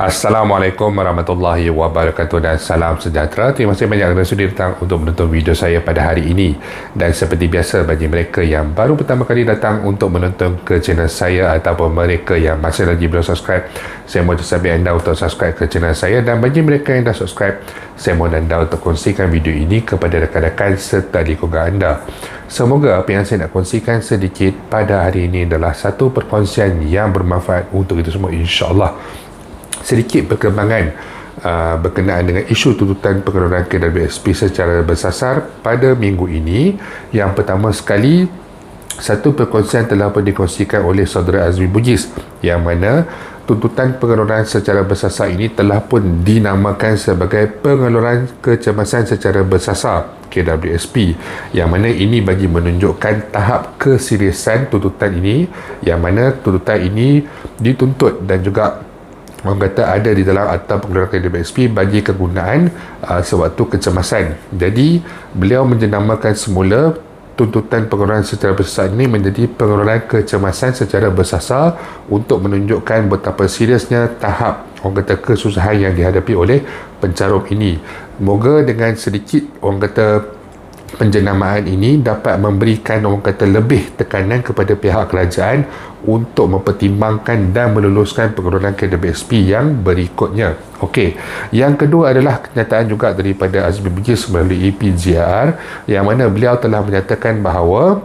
Assalamualaikum warahmatullahi wabarakatuh dan salam sejahtera. Terima kasih banyak kerana sudi datang untuk menonton video saya pada hari ini. Dan seperti biasa, bagi mereka yang baru pertama kali datang untuk menonton ke channel saya ataupun mereka yang masih lagi belum subscribe, saya mohon sampai anda untuk subscribe ke channel saya. Dan bagi mereka yang dah subscribe, saya mohon anda untuk kongsikan video ini kepada rakan-rakan serta di keluarga anda. Semoga apa yang saya nak kongsikan sedikit pada hari ini adalah satu perkongsian yang bermanfaat untuk kita semua, insya-Allah. Sedikit perkembangan berkenaan dengan isu tuntutan pengeluaran KWSP secara bersasar pada minggu ini. Yang pertama sekali, satu perkongsian telah pun dikongsikan oleh saudara Azmi Bugis, yang mana tuntutan pengeluaran secara bersasar ini telah pun dinamakan sebagai pengeluaran kecemasan secara bersasar KWSP, yang mana ini bagi menunjukkan tahap keseriusan tuntutan ini, yang mana tuntutan ini dituntut dan juga orang kata ada di dalam Akta Pengeluaran KWSP bagi kegunaan sewaktu kecemasan. Jadi beliau menjenamakan semula tuntutan pengeluaran secara bersasar ini menjadi pengeluaran kecemasan secara bersasar untuk menunjukkan betapa seriusnya tahap orang kata kesusahan yang dihadapi oleh pencarum ini. Moga dengan sedikit orang kata penjenamaan ini dapat memberikan orang kata lebih tekanan kepada pihak kerajaan untuk mempertimbangkan dan meluluskan pengeluaran KWSP yang berikutnya. Okey, yang kedua adalah kenyataan juga daripada Azmi Bugis melalui PJR, yang mana beliau telah menyatakan bahawa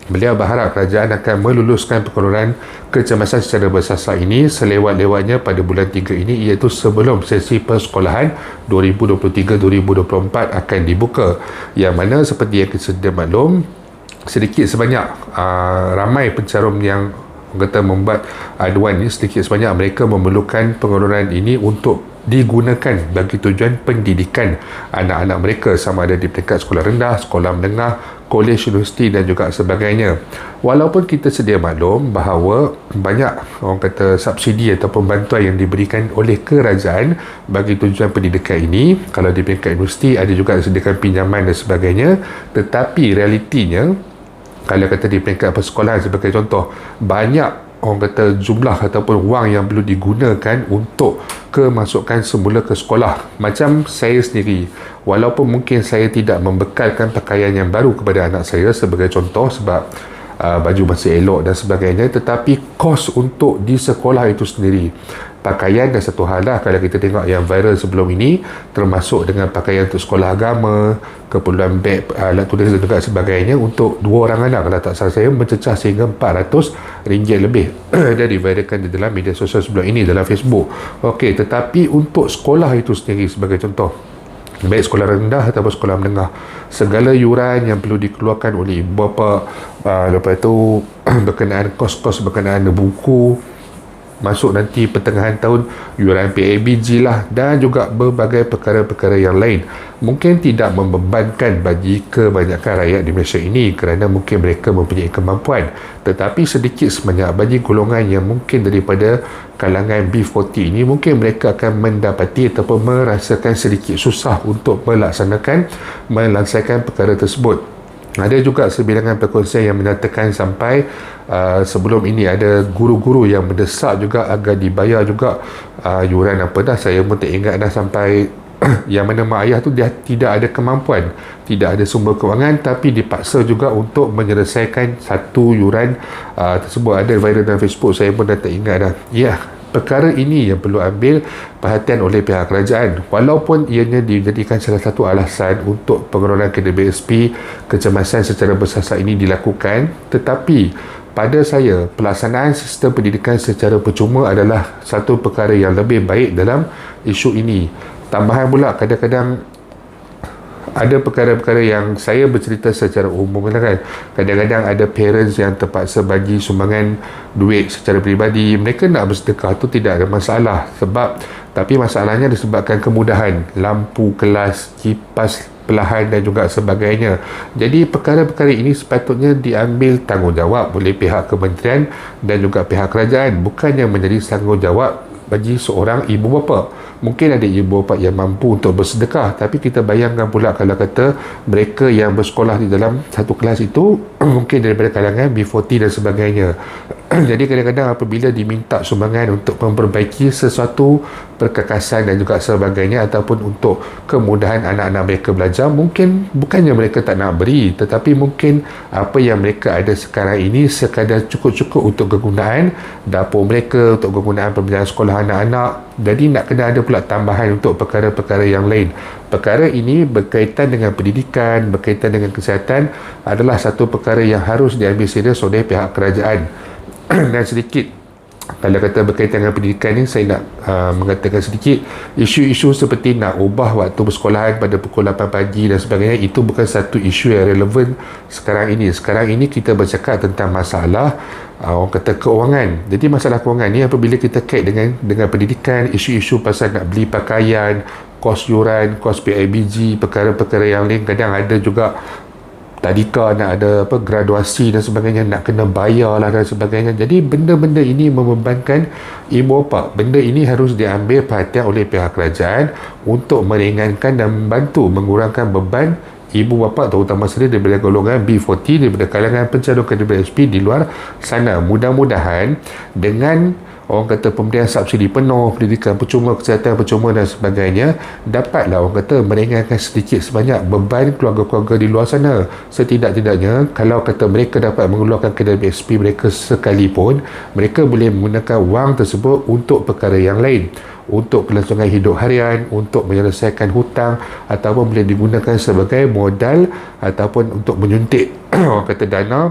beliau berharap kerajaan akan meluluskan pengeluaran kecemasan secara bersasar ini selewat-lewatnya pada bulan 3 ini, iaitu sebelum sesi persekolahan 2023-2024 akan dibuka. Yang mana seperti yang kita sedia maklum, sedikit sebanyak ramai pencarum yang kata membuat aduan ini, sedikit sebanyak mereka memerlukan pengeluaran ini untuk digunakan bagi tujuan pendidikan anak-anak mereka, sama ada di peringkat sekolah rendah, sekolah menengah, kolej, universiti dan juga sebagainya. Walaupun kita sedia maklum bahawa banyak orang kata subsidi ataupun bantuan yang diberikan oleh kerajaan bagi tujuan pendidikan ini, kalau di peringkat universiti ada juga disediakan pinjaman dan sebagainya, tetapi realitinya kalau kata di peringkat persekolahan sebagai contoh, banyak orang kata jumlah ataupun wang yang perlu digunakan untuk kemasukan semula ke sekolah. Macam saya sendiri, walaupun mungkin saya tidak membekalkan pakaian yang baru kepada anak saya sebagai contoh sebab baju masih elok dan sebagainya, tetapi kos untuk di sekolah itu sendiri, pakaian dan satu hal lah kalau kita tengok yang viral sebelum ini, termasuk dengan pakaian untuk sekolah agama, keperluan beg, alat tulis dan juga sebagainya untuk 2 orang anak, kalau tak salah saya mencecah sehingga RM400 lebih dan diviralkan di dalam media sosial sebelum ini dalam Facebook. Okey, tetapi untuk sekolah itu sendiri sebagai contoh, baik sekolah rendah ataupun sekolah menengah, segala yuran yang perlu dikeluarkan oleh ibu bapa, lepas itu berkenaan kos-kos berkenaan buku, masuk nanti pertengahan tahun yuran PABG lah, dan juga berbagai perkara-perkara yang lain, mungkin tidak membebankan bagi kebanyakan rakyat di Malaysia ini kerana mungkin mereka mempunyai kemampuan, tetapi sedikit sebanyak bagi golongan yang mungkin daripada kalangan B40 ini, mungkin mereka akan mendapati ataupun merasakan sedikit susah untuk melaksanakan perkara tersebut. Ada juga sebilangan perkongsian yang menyatakan sampai sebelum ini ada guru-guru yang mendesak juga agar dibayar juga yuran apa dah, saya pun tak ingat dah sampai yang mana mak ayah tu dia tidak ada kemampuan, tidak ada sumber kewangan, tapi dipaksa juga untuk menyelesaikan satu yuran tersebut. Ada viral dalam Facebook, saya pun dah tak ingat dah. Ya, perkara ini yang perlu ambil perhatian oleh pihak kerajaan, walaupun ianya dijadikan salah satu alasan untuk pengeluaran KWSP kecemasan secara bersasar ini dilakukan, tetapi pada saya pelaksanaan sistem pendidikan secara percuma adalah satu perkara yang lebih baik dalam isu ini. Tambahan pula, kadang-kadang ada perkara-perkara yang saya bercerita secara umum kan. Kadang-kadang ada parents yang terpaksa bagi sumbangan duit secara peribadi, mereka nak bersedekah tu tidak ada masalah, tapi masalahnya disebabkan kemudahan lampu kelas, kipas perlahan dan juga sebagainya. Jadi perkara-perkara ini sepatutnya diambil tanggungjawab oleh pihak kementerian dan juga pihak kerajaan, bukannya menjadi tanggungjawab bagi seorang ibu bapa. Mungkin ada ibu bapa yang mampu untuk bersedekah, tapi kita bayangkan pula kalau kata mereka yang bersekolah di dalam satu kelas itu mungkin daripada kalangan B40 dan sebagainya. Jadi kadang-kadang apabila diminta sumbangan untuk memperbaiki sesuatu perkakasan dan juga sebagainya, ataupun untuk kemudahan anak-anak mereka belajar, mungkin bukannya mereka tak nak beri, tetapi mungkin apa yang mereka ada sekarang ini sekadar cukup-cukup untuk kegunaan dapur mereka, untuk kegunaan pembelajaran sekolah anak-anak. Jadi nak kena ada pula tambahan untuk perkara-perkara yang lain. Perkara ini berkaitan dengan pendidikan, berkaitan dengan kesihatan, adalah satu perkara yang harus diambil serius oleh pihak kerajaan. Dan sedikit, kalau kata berkaitan dengan pendidikan ni, saya nak mengatakan sedikit, isu-isu seperti nak ubah waktu bersekolahan pada pukul 8 pagi dan sebagainya, itu bukan satu isu yang relevan sekarang ini. Sekarang ini kita bercakap tentang masalah orang kata keuangan. Jadi masalah keuangan ni apabila kita kait dengan pendidikan, isu-isu pasal nak beli pakaian, kos yuran, kos PIBG, perkara-perkara yang lain, kadang ada juga tadika nak ada graduasi dan sebagainya, nak kena bayar lah dan sebagainya. Jadi benda-benda ini membebankan ibu bapa. Benda ini harus diambil perhatian oleh pihak kerajaan untuk meringankan dan membantu mengurangkan beban ibu bapa, terutama sekali daripada golongan B40, daripada kalangan pencalon kategori SP di luar sana. Mudah-mudahan dengan orang kata pemberian subsidi penuh, pendidikan percuma, kesihatan percuma dan sebagainya, dapatlah orang kata meringankan sedikit sebanyak beban keluarga-keluarga di luar sana. Setidak-tidaknya, kalau kata mereka dapat mengeluarkan KWSP mereka sekalipun, mereka boleh menggunakan wang tersebut untuk perkara yang lain, untuk kelangsungan hidup harian, untuk menyelesaikan hutang, ataupun boleh digunakan sebagai modal ataupun untuk menyuntik orang kata dana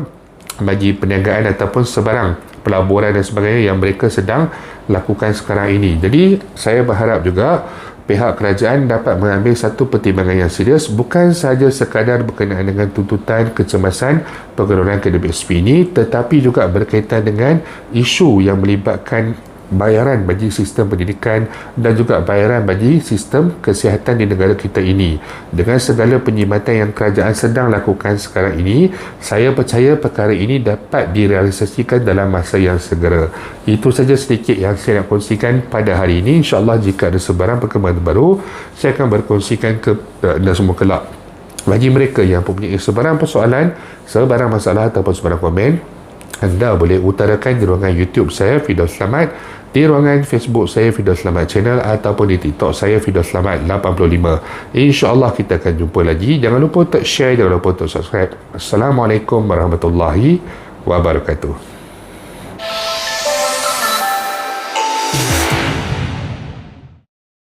bagi perniagaan ataupun sebarang pelaburan dan sebagainya yang mereka sedang lakukan sekarang ini. Jadi saya berharap juga pihak kerajaan dapat mengambil satu pertimbangan yang serius, bukan sahaja sekadar berkenaan dengan tuntutan kecemasan pengeluaran KWSP ini, tetapi juga berkaitan dengan isu yang melibatkan bayaran bagi sistem pendidikan dan juga bayaran bagi sistem kesihatan di negara kita ini. Dengan segala penyimatan yang kerajaan sedang lakukan sekarang ini, saya percaya perkara ini dapat direalisasikan dalam masa yang segera. Itu saja sedikit yang saya nak kongsikan pada hari ini. InsyaAllah jika ada sebarang perkembangan baru, saya akan berkongsikan ke anda semua kelak. Bagi mereka yang mempunyai sebarang persoalan, sebarang masalah ataupun sebarang komen, anda boleh utarakan di ruangan YouTube saya, Firdaus Selamat, di ruangan Facebook saya, Firdaus Selamat Channel, ataupun di TikTok saya, Firdaus Selamat 85. InsyaAllah kita akan jumpa lagi. Jangan lupa untuk share, jangan lupa untuk subscribe. Assalamualaikum warahmatullahi wabarakatuh.